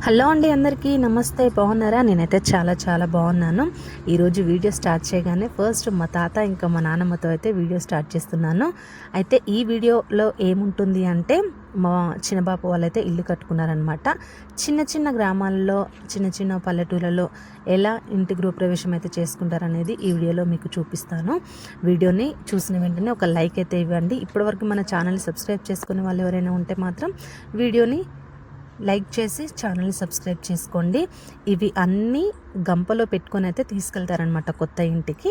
Hello అండి, అందరికీ నమస్తే. బాగున్నారా? నేనైతే చాలా బాగున్నాను. ఈరోజు వీడియో స్టార్ట్ చేయగానే ఫస్ట్ మా తాత ఇంకా మా నాన్నమ్మతో అయితే వీడియో స్టార్ట్ చేస్తున్నాను. అయితే ఈ వీడియోలో ఏముంటుంది అంటే, మా చిన్నబాబు వాళ్ళైతే ఇల్లు కట్టుకున్నారనమాట. చిన్న గ్రామాల్లో, చిన్న పల్లెటూళ్ళలో ఎలా ఇంటి గృహప్రవేశం అయితే చేసుకుంటారనేది ఈ వీడియోలో మీకు చూపిస్తాను. వీడియోని చూసిన వెంటనే ఒక లైక్ అయితే ఇవ్వండి. ఇప్పటివరకు మన ఛానల్ని సబ్స్క్రైబ్ చేసుకునే వాళ్ళు ఎవరైనా ఉంటే మాత్రం వీడియోని లైక్ చేసి ఛానల్ని సబ్స్క్రైబ్ చేసుకోండి. ఇవి అన్నీ గంపలో పెట్టుకొని అయితే తీసుకెళ్తారనమాట కొత్త ఇంటికి.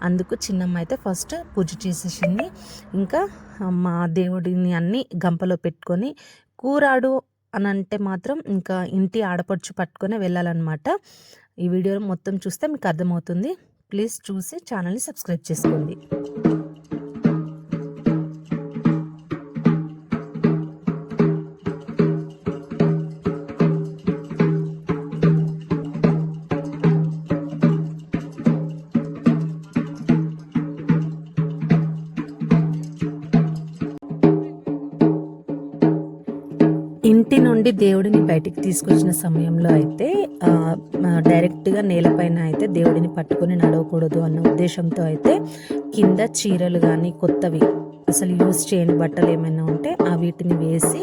అందుకు చిన్నమ్మ అయితే ఫస్ట్ పూజ చేసేసింది. ఇంకా మా దేవుడిని అన్నీ గంపలో పెట్టుకొని, కూరాడు అని అంటే మాత్రం ఇంకా ఇంటి ఆడపడుచు పట్టుకొని వెళ్ళాలన్నమాట. ఈ వీడియో మొత్తం చూస్తే మీకు అర్థమవుతుంది. ప్లీజ్ చూసి ఛానల్ని సబ్స్క్రైబ్ చేసుకోండి. ఇంటి నుండి దేవుడిని బయటికి తీసుకొచ్చిన సమయంలో అయితే డైరెక్ట్గా నేలపైన అయితే దేవుడిని పట్టుకొని నడవకూడదు అన్న ఉద్దేశంతో అయితే కింద చీరలు కానీ కొత్తవి అసలు యూజ్ చేయని బట్టలు ఏమైనా ఉంటే ఆ వీటిని వేసి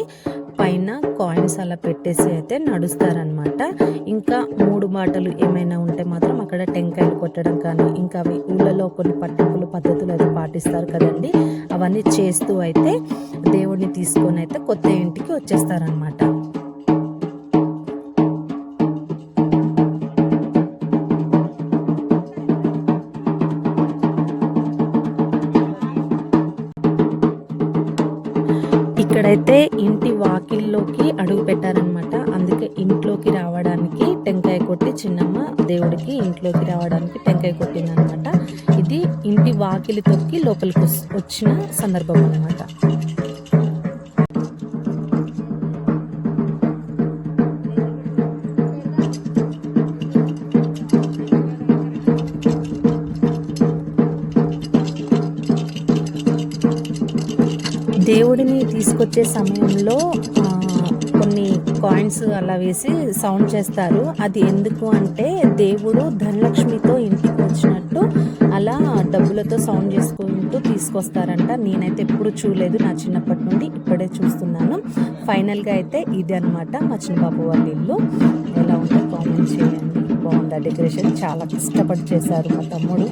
పైన కాయిన్స్ అలా పెట్టేసి అయితే నడుస్తారనమాట. ఇంకా 3 బాటలు ఏమైనా ఉంటే మాత్రం అక్కడ టెంకాయలు కొట్టడం కానీ, ఇంకా అవి ఊళ్ళలో కొన్ని పద్ధతులు అయితే పాటిస్తారు కదండి, అవన్నీ చేస్తూ అయితే దేవుడిని తీసుకొని అయితే కొత్త ఇంటికి వచ్చేస్తారనమాట. ఇక్కడైతే ఇంటి వాకిల్లోకి అడుగు పెట్టారనమాట. అందుకే ఇంట్లోకి రావడానికి టెంకాయ కొట్టి చిన్నమ్మ దేవుడికి ఇంట్లోకి రావడానికి టెంకాయ కొట్టిందనమాట. ఇది ఇంటి వాకిలి తొక్కి లోపలికి వచ్చిన సందర్భం అనమాట. దేవుడిని తీసుకొచ్చే సమయంలో కొన్ని కాయిన్స్ అలా వేసి సౌండ్ చేస్తారు. అది ఎందుకు అంటే దేవుడు ధనలక్ష్మితో ఇంటికి వచ్చినట్టు అలా డబ్బులతో సౌండ్ చేసుకుంటూ తీసుకొస్తారంట. నేనైతే ఎప్పుడు చూడలేదు, నా చిన్నప్పటి నుండి ఇప్పుడే చూస్తున్నాను. ఫైనల్గా అయితే ఇది అనమాట మా చిన్నబాబు వాళ్ళ ఇల్లు. ఎలా ఉందో కామెంట్ చేయండి. బాగుంది, డెకరేషన్ చాలా కష్టపడి చేశారు మా తమ్ముడు.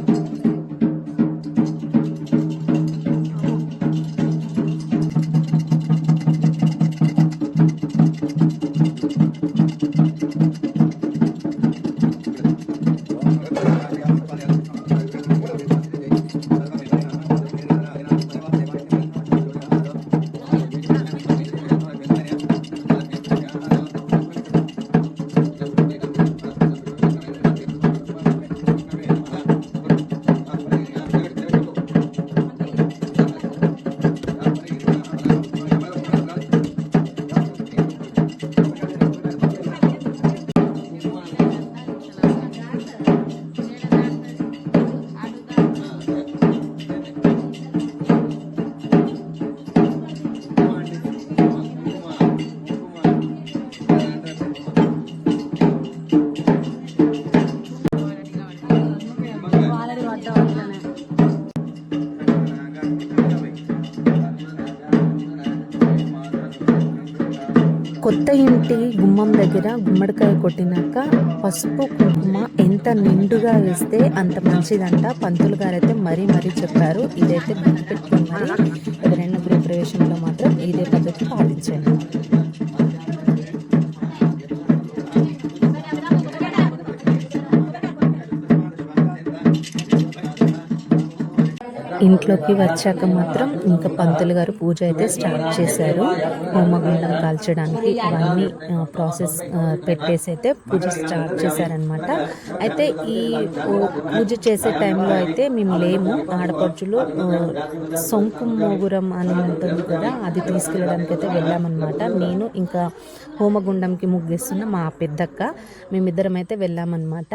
కొత్త ఇంటి గుమ్మం దగ్గర గుమ్మడికాయ కొట్టినాక పసుపు కుంకుమ ఎంత నిండుగా వేస్తే అంత మంచిదంట. పంతులు గారు అయితే మరీ చెప్పారు. ఇదైతే గుర్తుపెట్టుకుని మరి ఎవరైనా గృహప్రవేశంలో మాత్రం ఇదే పద్ధతి పాటించండి. ఇంట్లోకి వచ్చాక మాత్రం ఇంకా పంతులు గారు పూజ అయితే స్టార్ట్ చేశారు. హోమగుండం కాల్చడానికి అవన్నీ ప్రాసెస్ పెట్టేసి అయితే పూజ స్టార్ట్ చేశారనమాట. అయితే ఈ పూజ చేసే టైంలో అయితే మేము లేము, ఆడపడుచులు సొంకు మోగురం అని ఉంటుంది కదా, అది తీసుకెళ్ళడానికి అయితే వెళ్ళామన్నమాట. నేను ఇంకా హోమగుండంకి ముగ్గేస్తున్న మా పెద్దక్క, మేమిద్దరం అయితే వెళ్ళామన్నమాట.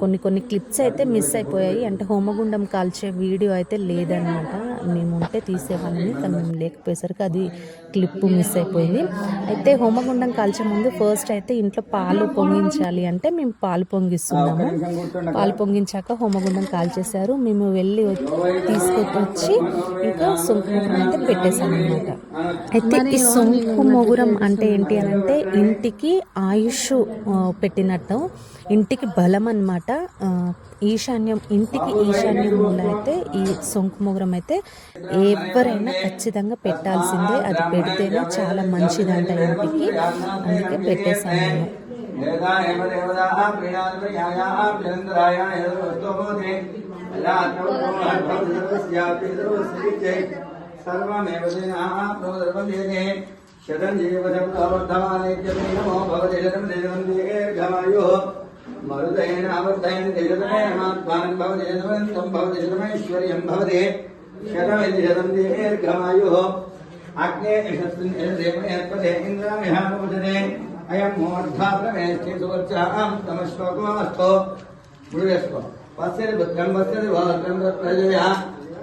కొన్ని క్లిప్స్ అయితే మిస్ అయిపోయాయి. అంటే హోమగుండం కాల్చే వీడియో అయితే అయితే లేదనమాట. మేము ఉంటే తీసేవాళ్ళని, కానీ మేము లేకపోయేసరికి అది క్లిప్ మిస్ అయిపోయింది. అయితే హోమగుండం కాల్చే ముందు ఫస్ట్ అయితే ఇంట్లో పాలు పొంగించాలి అంటే మేము పాలు పొంగిస్తున్నాము. పాలు పొంగించాక హోమగుండం కాల్చేశారు. మేము వెళ్ళి తీసుకొచ్చి ఇంకా శంకు మొగురం అయితే పెట్టేశాను అనమాట. అయితే ఈ శంకు మొగురం అంటే ఏంటి అని అంటే ఇంటికి ఆయుష్ పెట్టినట్టు, ఇంటికి బలం అన్నమాట. ఈశాన్యం, ఇంటికి ఈశాన్యం మూల అయితే ఈ శంకు మొగురం అయితే ఎవరైనా ఖచ్చితంగా పెట్టాల్సిందే. అది పెడితేనే చాలా మంచిదంట ఇంటికి, అందుకే పెట్టేశాను నేను. మరుదైన అవర్ధైన దేశతమేమాత్మానం భవతి శతమంతం భవతి శతమైశ్వర్యం భవతి శతమితి శతం దీర్ఘమాయుః అగ్నేయ శస్త్రేర్పదే ఇంద్రామిహానుపదే అయం మూర్ధా ప్రమేష్టి సువర్చాం తమశ్లోకమస్తు. గుడి వేసుకో. పశ్యతి బుద్ధం పశ్యతి వాక్యం ప్రజయ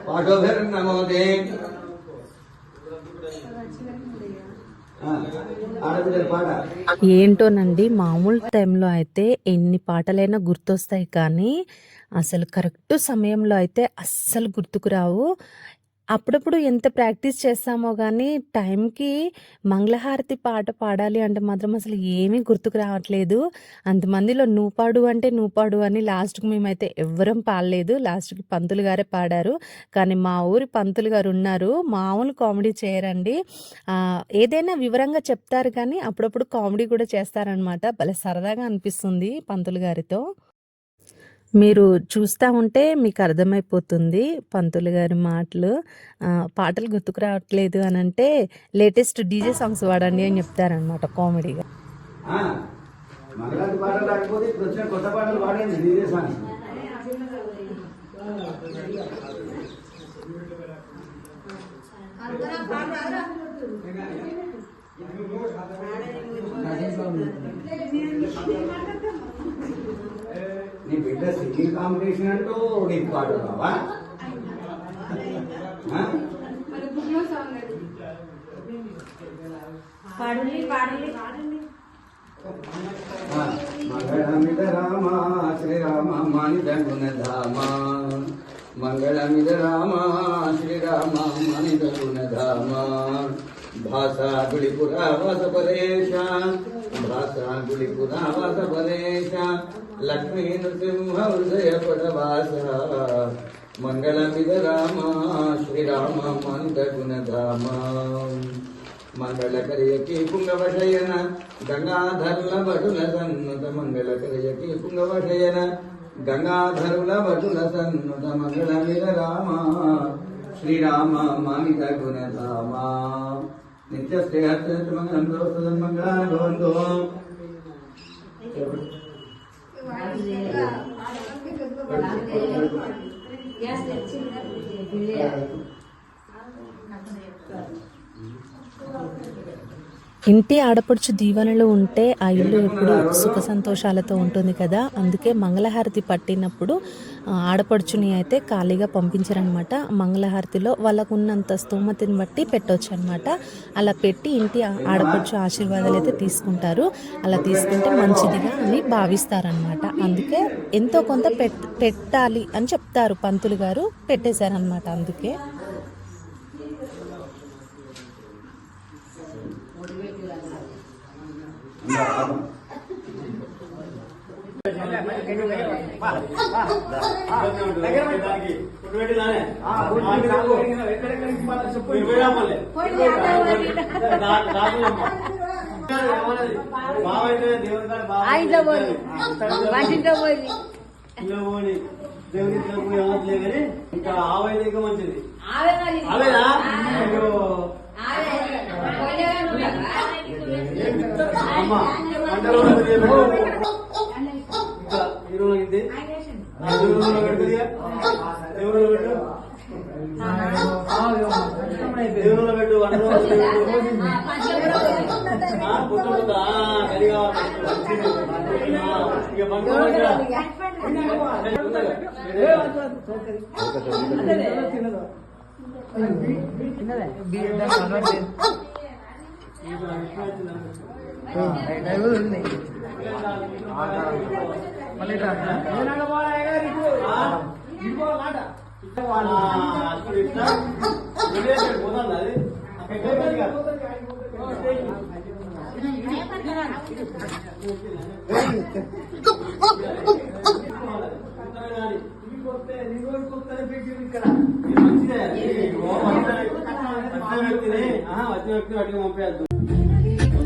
పాఠోభిర్నమోదే. ఏంటోనండి, మామూలు టైంలో అయితే ఎన్ని పాటలైనా గుర్తొస్తాయి, కానీ అసలు కరెక్ట్ సమయంలో అయితే అస్సలు గుర్తుకు రావు. అప్పుడప్పుడు ఎంత ప్రాక్టీస్ చేస్తామో కానీ టైంకి మంగళహారతి పాట పాడాలి అంటే మాత్రం అసలు ఏమీ గుర్తుకు రావట్లేదు. అంతమందిలో నువ్వు పాడు అంటే నువ్వు పాడు అని లాస్ట్కి మేమైతే ఎవ్వరం పాడలేదు. లాస్ట్కి పంతులు గారే పాడారు. కానీ మా ఊరి పంతులు గారు ఉన్నారు, మామూలు కామెడీ చేయరండి. ఏదైనా వివరంగా చెప్తారు కానీ అప్పుడప్పుడు కామెడీ కూడా చేస్తారనమాట. భలే సరదాగా అనిపిస్తుంది పంతులు గారితో. మీరు చూస్తూ ఉంటే మీకు అర్థమైపోతుంది పంతులు గారి మాటలు. పాటలు గుర్తుకు రావట్లేదు అని అంటే లేటెస్ట్ డీజే సాంగ్స్ వాడండి అని చెప్తారనమాట కామెడీగా. మంగళాది పాటలు రాకపోతే ఇప్పుడు వచ్చిన కొత్త పాటలు వాడండి డీజే సాంగ్స్. నీ బిడ్డ సింగింగ్ కాంపిటీషన్ అంటూ నీకు పాట రావా? మంగళమిద రామ శ్రీరామ మానిదగుణ ధామ, మంగళమిద రామ శ్రీరామ మానిదగుణ ధామ. భాషా గుళిపురా వాసపరేశ, భాషా గుళిపురా వాసపరేశ, లక్ష్మీ నృసింహ హృదయ పడవాస. మంగళమిద రామ శ్రీరామ మందగుణ ధామ. మంగళకరియకి పుంగవశయన గంగాధరుల భటుల సన్నుత, మంగళకరియకి పుంగవశయన గంగాధరుల భటుల సన్నుత. మంగళమిద రామ శ్రీరామ మానిత గుణధామ. నిత్య శ్రేయస్ మంగళం దోస్తు మంగళాని భవంతు. ఇంటి ఆడపడుచు దీవెనలు ఉంటే ఆ ఇల్లు ఎప్పుడు సుఖ సంతోషాలతో ఉంటుంది కదా. అందుకే మంగళహారతి పట్టినప్పుడు ఆడపడుచుని అయితే ఖాళీగా పంపించారనమాట. మంగళహారతిలో వాళ్ళకు ఉన్నంత స్తోమతని బట్టి పెట్టవచ్చు అనమాట. అలా పెట్టి ఇంటి ఆడపడుచు ఆశీర్వాదాలు అయితే తీసుకుంటారు. అలా తీసుకుంటే మంచిదిగా అని భావిస్తారనమాట. అందుకే ఎంతో కొంత పెట్టాలి అని చెప్తారు పంతులు గారు. పెట్టేశారనమాట. అందుకే ఇంకా ఆవైతే ఇంకా మంచిది. దేవుడు పెట్టు పుట్ట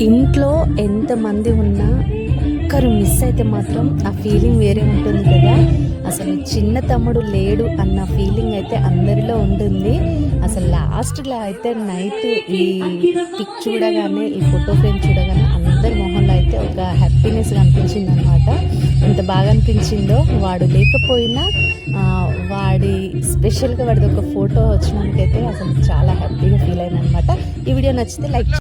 ఇంట్లో ఎంతమంది ఉన్నా ఒక్కరు మిస్ అయితే మాత్రం ఆ ఫీలింగ్ వేరే ఉంటుంది కదా. అసలు చిన్న తమ్ముడు లేడు అన్న ఫీలింగ్ అయితే అందరిలో ఉంటుంది. అసలు లాస్ట్లో అయితే నైట్ ఈ పిక్ చూడగానే, ఈ ఫోటో ఫ్రేమ్ చూడగానే అందరి మొహంలో అయితే ఒక హ్యాపీనెస్ అనిపించింది అనమాట. ఎంత బాగా అనిపించిందో. వాడు లేకపోయినా వాడి స్పెషల్గా వాడిది ఒక ఫోటో వచ్చినందుకైతే అసలు చాలా హ్యాపీగా ఫీల్ అయింది అనమాట. ఈ వీడియో నచ్చితే లైక్